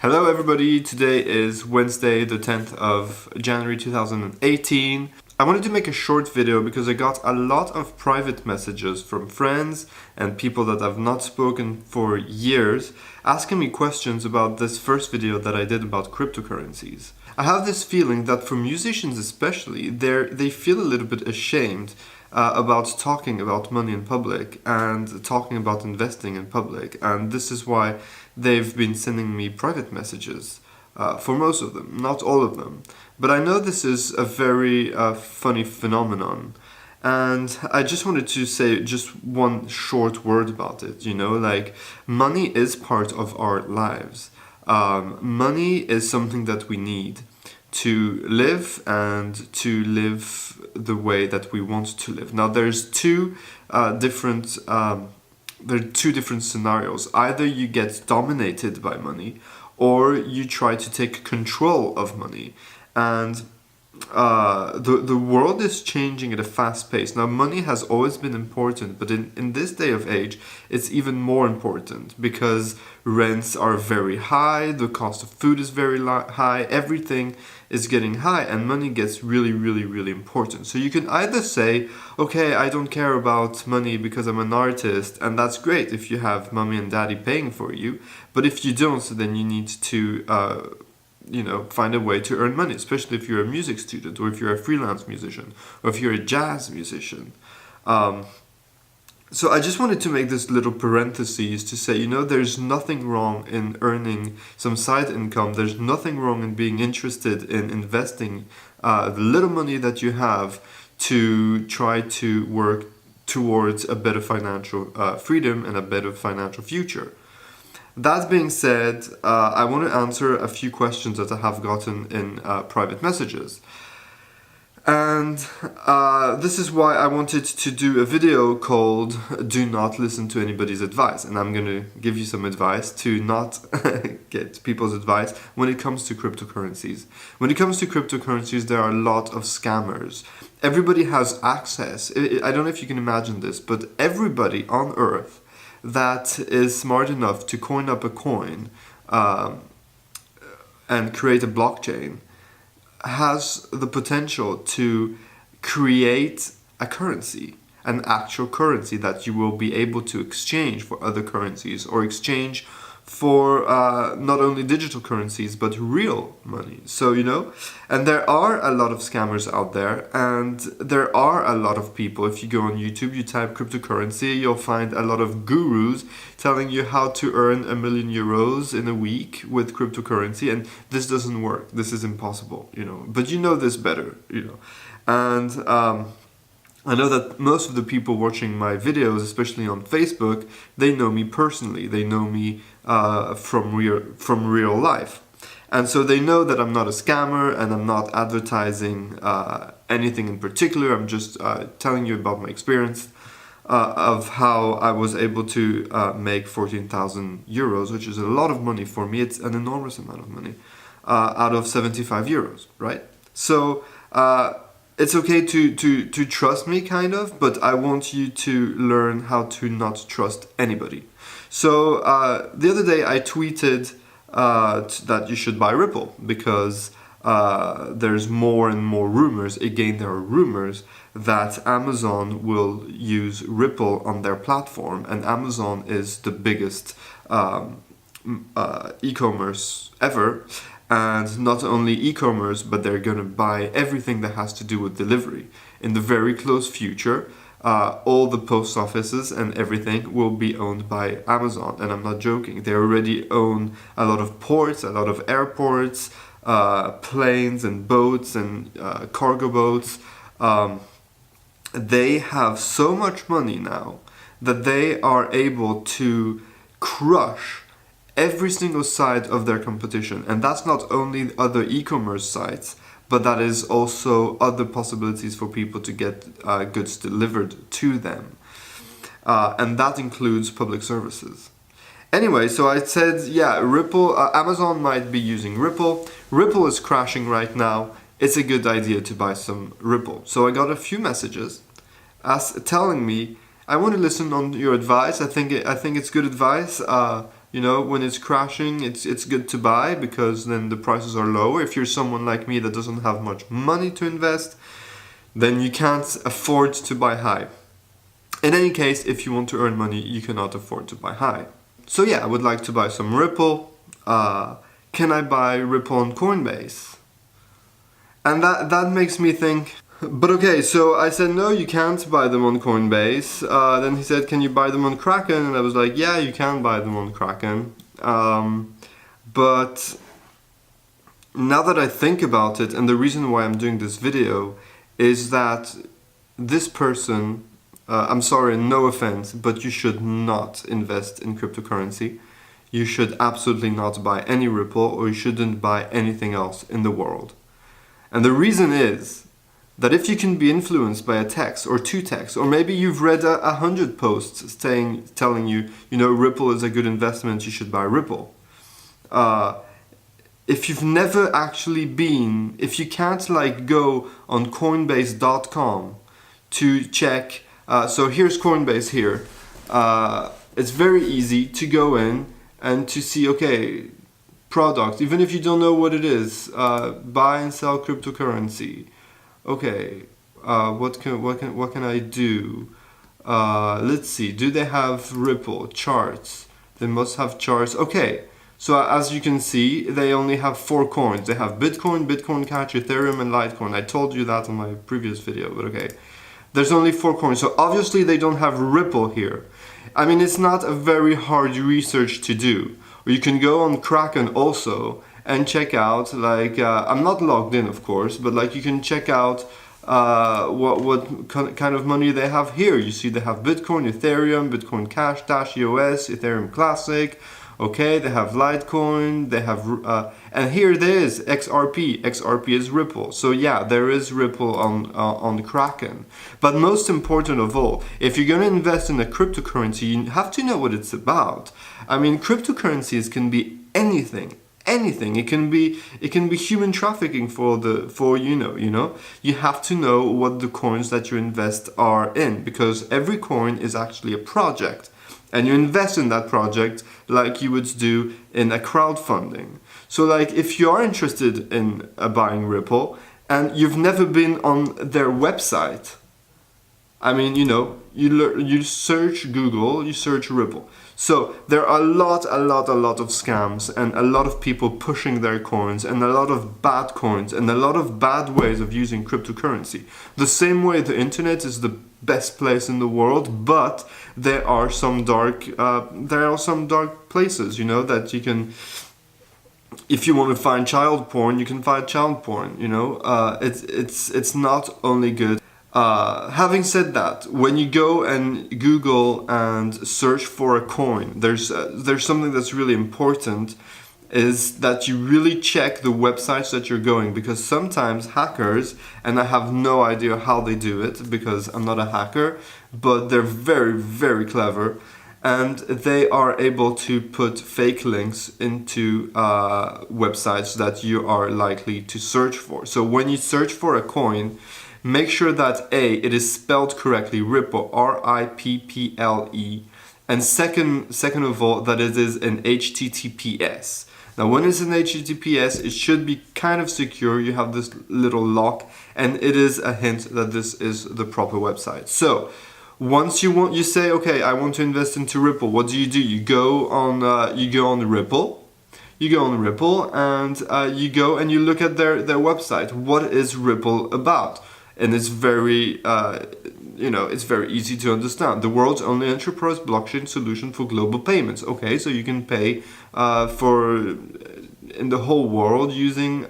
Hello everybody, today is Wednesday the 10th of January 2018. I wanted to make a short video because I got a lot of private messages from friends and people that I've not spoken for years asking me questions about this first video that I did about cryptocurrencies. I have this feeling that for musicians especially, they feel a little bit ashamed about talking about money in public and talking about investing in public, and this is why they've been sending me private messages for most of them, not all of them. But I know this is a very funny phenomenon, and I just wanted to say just one short word about it. Like, money is part of our lives. Money is something that we need to live and to live the way that we want to live. Now, there's two different scenarios. Either you get dominated by money, or you try to take control of money. And the world is changing at a fast pace. Now, money has always been important, but in this day of age, it's even more important because rents are very high, the cost of food is very high, everything is getting high, and money gets really, really, really important. So you can either say, okay, I don't care about money because I'm an artist, and that's great if you have mommy and daddy paying for you, but if you don't, then you need to find a way to earn money, especially if you're a music student, or if you're a freelance musician, or if you're a jazz musician. So I just wanted to make this little parenthesis to say, there's nothing wrong in earning some side income. There's nothing wrong in being interested in investing the little money that you have to try to work towards a better financial freedom and a better financial future. That being said, I want to answer a few questions that I have gotten in private messages. And this is why I wanted to do a video called Do Not Listen to Anybody's Advice. And I'm going to give you some advice to not get people's advice when it comes to cryptocurrencies. When it comes to cryptocurrencies, there are a lot of scammers. Everybody has access. I don't know if you can imagine this, but everybody on Earth that is smart enough to coin up a coin and create a blockchain has the potential to create a currency, an actual currency that you will be able to exchange for other currencies, or exchange for not only digital currencies but real money. So and there are a lot of scammers out there, and there are a lot of people. If you go on YouTube, you type cryptocurrency, you'll find a lot of gurus telling you how to earn €1 million in a week with cryptocurrency, and this doesn't work. This is impossible, but this better, and I know that most of the people watching my videos, especially on Facebook, they know me personally. They know me from real life. And so they know that I'm not a scammer and I'm not advertising anything in particular. I'm just telling you about my experience of how I was able to make 14,000 euros, which is a lot of money for me. It's an enormous amount of money out of 75 euros, right? So it's okay to trust me, kind of, but I want you to learn how to not trust anybody. So the other day I tweeted that you should buy Ripple because there's more and more rumors. Again, there are rumors that Amazon will use Ripple on their platform, and Amazon is the biggest e-commerce ever. And not only e-commerce, but they're going to buy everything that has to do with delivery. In the very close future, all the post offices and everything will be owned by Amazon. And I'm not joking. They already own a lot of ports, a lot of airports, planes and boats and cargo boats. They have so much money now that they are able to crush every single side of their competition. And that's not only other e-commerce sites, but that is also other possibilities for people to get goods delivered to them. And that includes public services. Anyway, so I said, yeah, Ripple, Amazon might be using Ripple. Ripple is crashing right now. It's a good idea to buy some Ripple. So I got a few messages telling me, I want to listen on your advice. I think it's good advice. When it's crashing, it's good to buy because then the prices are lower. If you're someone like me that doesn't have much money to invest, then you can't afford to buy high. In any case, if you want to earn money, you cannot afford to buy high. So yeah, I would like to buy some Ripple. Can I buy Ripple on Coinbase? And that makes me think, but okay, so I said, no, you can't buy them on Coinbase. Then he said, can you buy them on Kraken? And I was like, yeah, you can buy them on Kraken. But now that I think about it, and the reason why I'm doing this video is that this person, I'm sorry, no offense, but you should not invest in cryptocurrency. You should absolutely not buy any Ripple, or you shouldn't buy anything else in the world. And the reason is that if you can be influenced by a text or two texts, or maybe you've read 100 posts telling you, Ripple is a good investment, you should buy Ripple. If you've never actually been, if you can't go on Coinbase.com to check, so here's Coinbase here. It's very easy to go in and to see, okay, product, even if you don't know what it is, buy and sell cryptocurrency. Okay, what can I do? Let's see. Do they have Ripple charts? They must have charts. Okay, so as you can see, they only have 4 coins. They have Bitcoin, Bitcoin Cash, Ethereum, and Litecoin. I told you that on my previous video, but okay. There's only 4 coins, so obviously they don't have Ripple here. I mean, it's not a very hard research to do. Or you can go on Kraken also and check out, I'm not logged in, of course, but you can check out what kind of money they have here. You see they have Bitcoin, Ethereum, Bitcoin Cash, Dash EOS, Ethereum Classic. Okay, they have Litecoin, they have, and here there is XRP. XRP is Ripple. So yeah, there is Ripple on Kraken. But most important of all, if you're going to invest in a cryptocurrency, you have to know what it's about. I mean, cryptocurrencies can be anything. It can be human trafficking you have to know what the coins that you invest are in, because every coin is actually a project. And you invest in that project like you would do in a crowdfunding. So if you are interested in buying Ripple and you've never been on their website, I mean, you search Google, you search Ripple. So there are a lot of scams and a lot of people pushing their coins and a lot of bad coins and a lot of bad ways of using cryptocurrency. The same way the internet is the best place in the world, but there are some dark places, that you can, if you want to find child porn, you can find child porn. It's not only good. Having said that, when you go and Google and search for a coin, there's something that's really important, is that you really check the websites that you're going, because sometimes hackers, and I have no idea how they do it because I'm not a hacker, but they're very, very clever, and they are able to put fake links into websites that you are likely to search for. So when you search for a coin, make sure that it is spelled correctly, Ripple, R-I-P-P-L-E, and second of all, that it is an HTTPS. Now, when it's an HTTPS, it should be kind of secure. You have this little lock, and it is a hint that this is the proper website. So, once you say, okay, I want to invest into Ripple. What do? You go on Ripple. You go on Ripple, and you go and you look at their website. What is Ripple about? And it's very it's very easy to understand. The world's only enterprise blockchain solution for global payments. Okay, so you can pay in the whole world using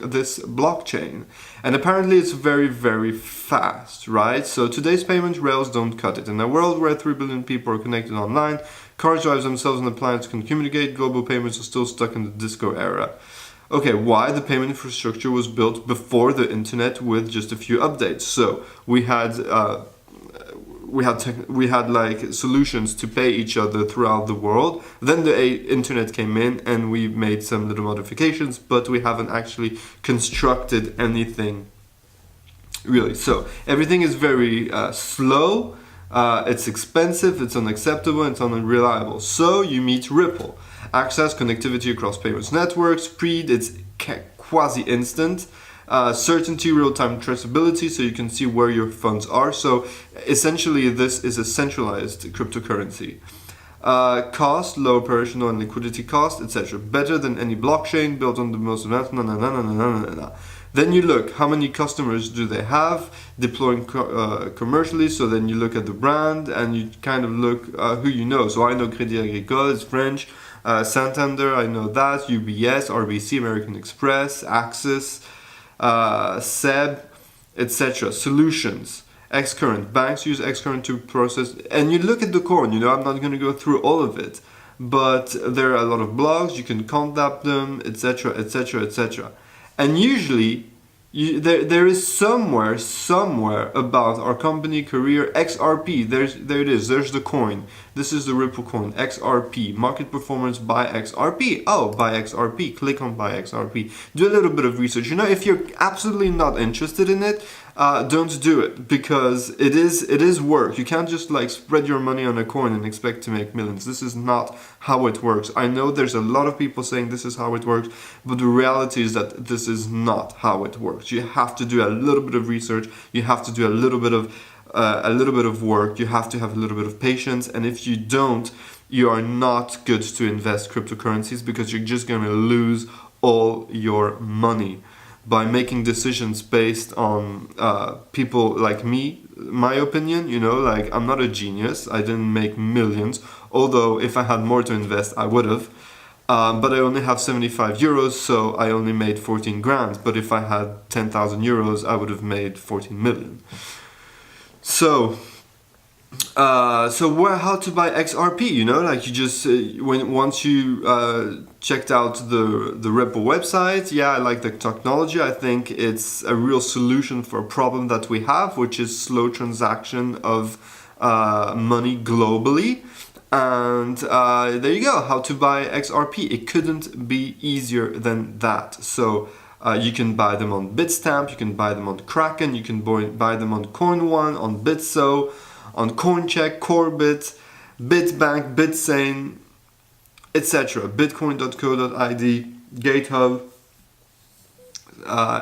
this blockchain. And apparently it's very, very fast, right? So today's payment rails don't cut it. In a world where 3 billion people are connected online, car drives themselves and the planets can communicate, global payments are still stuck in the disco era. Okay, why? The payment infrastructure was built before the internet with just a few updates. So we had solutions to pay each other throughout the world. Then the internet came in and we made some little modifications, but we haven't actually constructed anything really. So everything is very slow, It's expensive, it's unacceptable, it's unreliable. So you meet Ripple. Access, connectivity across payments networks, speed, it's quasi-instant. Certainty, real-time traceability, so you can see where your funds are. So essentially this is a centralized cryptocurrency. Cost, low operational and liquidity cost, etc. Better than any blockchain, built on the most advanced. Then you look, how many customers do they have, deploying commercially. So then you look at the brand and you kind of look who you know. So I know Crédit Agricole, it's French. Santander, I know that. UBS, RBC, American Express, Axis, SEB, etc. Solutions. Xcurrent. Banks use Xcurrent to process. And you look at the coin, I'm not going to go through all of it. But there are a lot of blogs, you can contact them, etc., etc., etc. And usually, there is somewhere about our company career XRP. There it is. There's the coin. This is the Ripple coin. XRP. Market performance by XRP. Oh, by XRP. Click on by XRP. Do a little bit of research. If you're absolutely not interested in it, don't do it, because it is work. You can't just spread your money on a coin and expect to make millions. This is not how it works. I know there's a lot of people saying this is how it works, but the reality is that this is not how it works. You have to do a little bit of research. You have to do a little bit of work. You have to have a little bit of patience, and if you don't, you are not good to invest cryptocurrencies, because you're just going to lose all your money by making decisions based on people like me, my opinion. I'm not a genius. I didn't make millions, although if I had more to invest, I would have. But I only have 75 euros, so I only made 14 grand. But if I had 10,000 euros, I would have made 14 million. So how to buy XRP? You just once you checked out the Ripple website. Yeah, I like the technology. I think it's a real solution for a problem that we have, which is slow transaction of money globally. And there you go. How to buy XRP? It couldn't be easier than that. So you can buy them on Bitstamp. You can buy them on Kraken. You can buy them on CoinOne, on Bitso, on CoinCheck, Corebit, Bitbank, Bitsane, etc. Bitcoin.co.id, GateHub,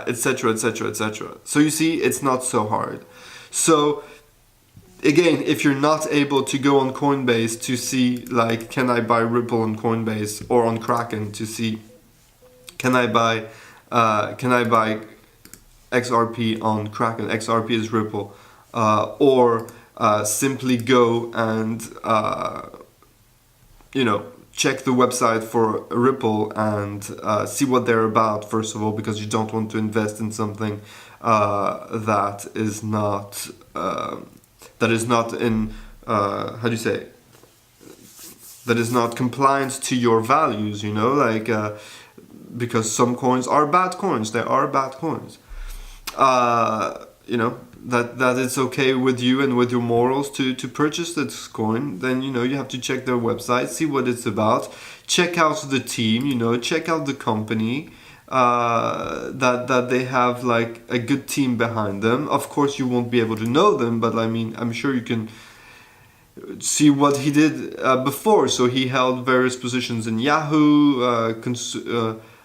etc., etc., etc. So you see, it's not so hard. So again, if you're not able to go on Coinbase to see, can I buy Ripple on Coinbase, or on Kraken to see, can I buy XRP on Kraken? XRP is Ripple, or simply go and check the website for Ripple and see what they're about, first of all, because you don't want to invest in something that is not in that is not compliant to your values, because some coins are bad coins. They are bad coins. That it's okay with you and with your morals to purchase this coin. Then you have to check their website, see what it's about, check out the team, check out the company, that they have a good team behind them. Of course you won't be able to know them, but I'm sure you can see what he did before. So he held various positions in Yahoo,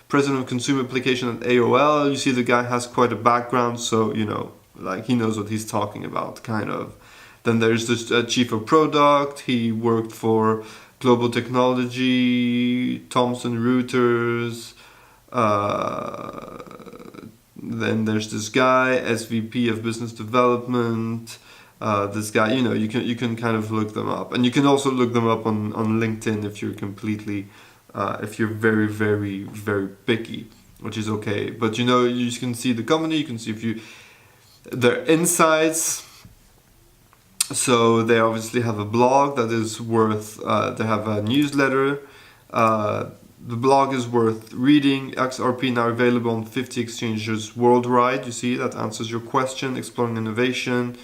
president of consumer application at AOL. You see the guy has quite a background, so he knows what he's talking about, kind of. Then there's this chief of product. He worked for Global Technology, Thomson Reuters. Then there's this guy, SVP of Business Development. This guy, you can kind of look them up, and you can also look them up on LinkedIn if you're if you're very, very, very picky, which is okay. But you can see the company, you can see their insights. So they obviously have a blog that is worth, they have a newsletter. The blog is worth reading. XRP now available on 50 exchanges worldwide. You see, that answers your question. Exploring innovation,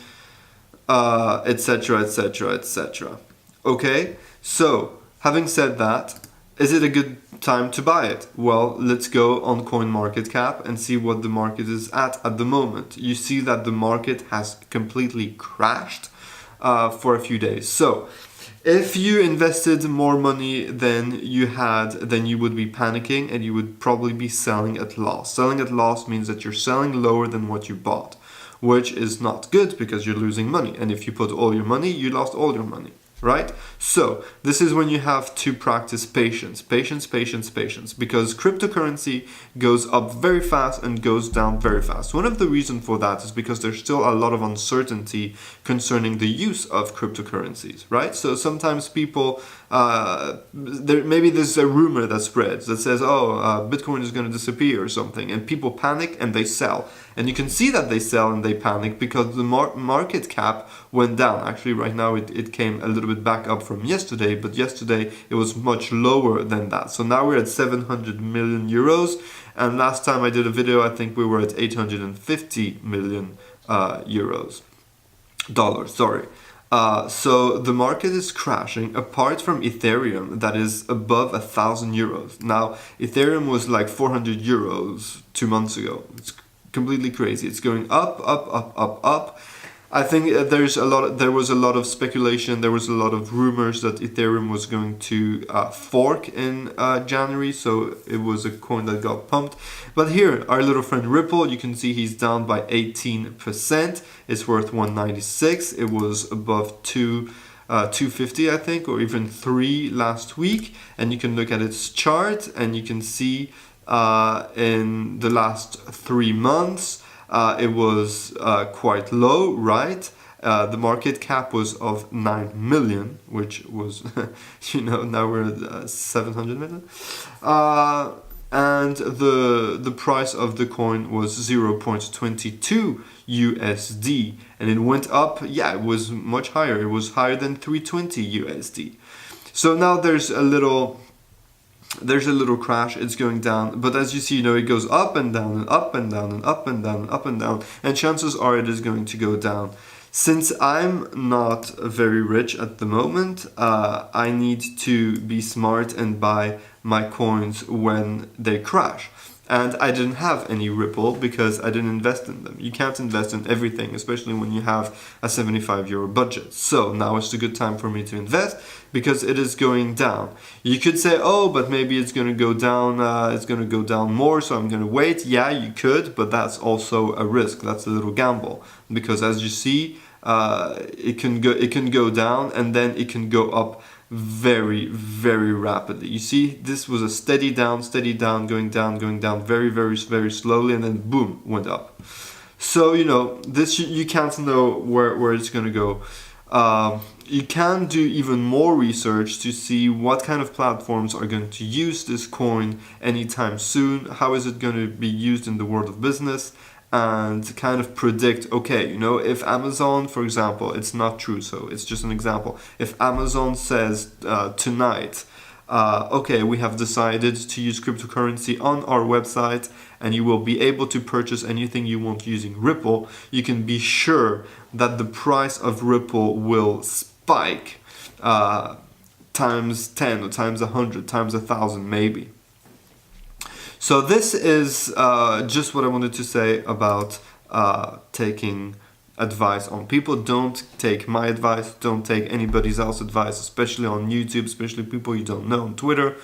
etc., etc., etc. Okay, so having said that, is it a good time to buy it? Well, let's go on CoinMarketCap and see what the market is at the moment. You see that the market has completely crashed. for a few days. So if you invested more money than you had, then you would be panicking and you would probably be selling at loss. Selling at loss means that you're selling lower than what you bought, which is not good because you're losing money. And if you put all your money, you lost all your money, right? So this is when you have to practice patience, patience, patience, patience, because cryptocurrency goes up very fast and goes down very fast. One of the reasons for that is because there's still a lot of uncertainty concerning the use of cryptocurrencies, right? So sometimes people, maybe there's a rumor that spreads that says, Bitcoin is going to disappear or something, and people panic and they sell. And you can see that they sell and they panic because the market cap went down. Actually, right now it came a little bit back up from yesterday, but yesterday it was much lower than that. So now we're at 700 million euros. And last time I did a video, I think we were at 850 million dollars, sorry. So the market is crashing apart from Ethereum that is above 1,000 euros. Now, Ethereum was like 400 euros 2 months ago. It's completely crazy. It's going up, up, up, up, up. I think there was a lot of speculation. There was a lot of rumors that Ethereum was going to fork in January. So it was a coin that got pumped. But here, our little friend Ripple, you can see he's down by 18%. It's worth 196. It was above 250, I think, or even 3 last week. And you can look at its chart and you can see in the last 3 months, it was quite low, right? The market cap was of 9 million, which was, now we're at 700 million. And the price of the coin was 0.22 USD. And it went up, it was much higher. It was higher than 320 USD. So now there's a little crash. It's going down, but as you see, it goes up and down and up and down and up and down and up and down, and chances are it is going to go down. Since I'm not very rich at the moment, I need to be smart and buy my coins when they crash. And I didn't have any Ripple because I didn't invest in them. You can't invest in everything, especially when you have a 75 euro budget. So now is the good time for me to invest because it is going down. You could say, but maybe it's going to go down. It's going to go down more, so I'm going to wait. Yeah, you could, but that's also a risk. That's a little gamble because, as you see, it can go down and then it can go up very, very rapidly. You see, this was a steady down, going down very, very, very slowly, and then boom, went up. So, this you can't know where it's going to go. You can do even more research to see what kind of platforms are going to use this coin anytime soon. How is it going to be used in the world of business? And kind of predict, if Amazon, for example, it's not true, so it's just an example. If Amazon says tonight, we have decided to use cryptocurrency on our website and you will be able to purchase anything you want using Ripple, you can be sure that the price of Ripple will spike times 10 or times 100, times 1,000 maybe. So this is just what I wanted to say about taking advice on people. Don't take my advice. Don't take anybody else's advice, especially on YouTube, especially people you don't know on Twitter.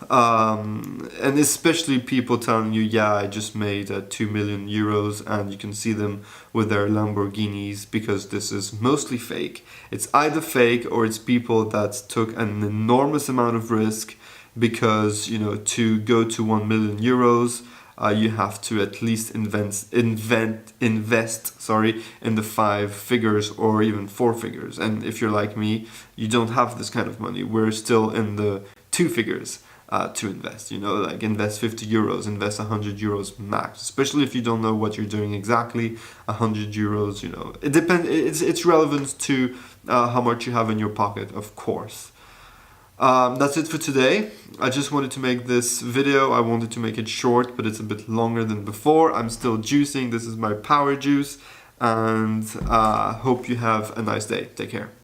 And especially people telling you, I just made 2 million euros, and you can see them with their Lamborghinis, because this is mostly fake. It's either fake or it's people that took an enormous amount of risk. Because to go to 1 million euros, you have to at least invest in the 5 figures or even 4 figures. And if you're like me, you don't have this kind of money. We're still in the 2 figures to invest. Invest 50 euros, invest 100 euros max. Especially if you don't know what you're doing exactly. 100 euros, it depends. It's relevant to how much you have in your pocket, of course. That's it for today. I just wanted to make this video. I wanted to make it short, but it's a bit longer than before. I'm still juicing. This is my power juice, and hope you have a nice day. Take care.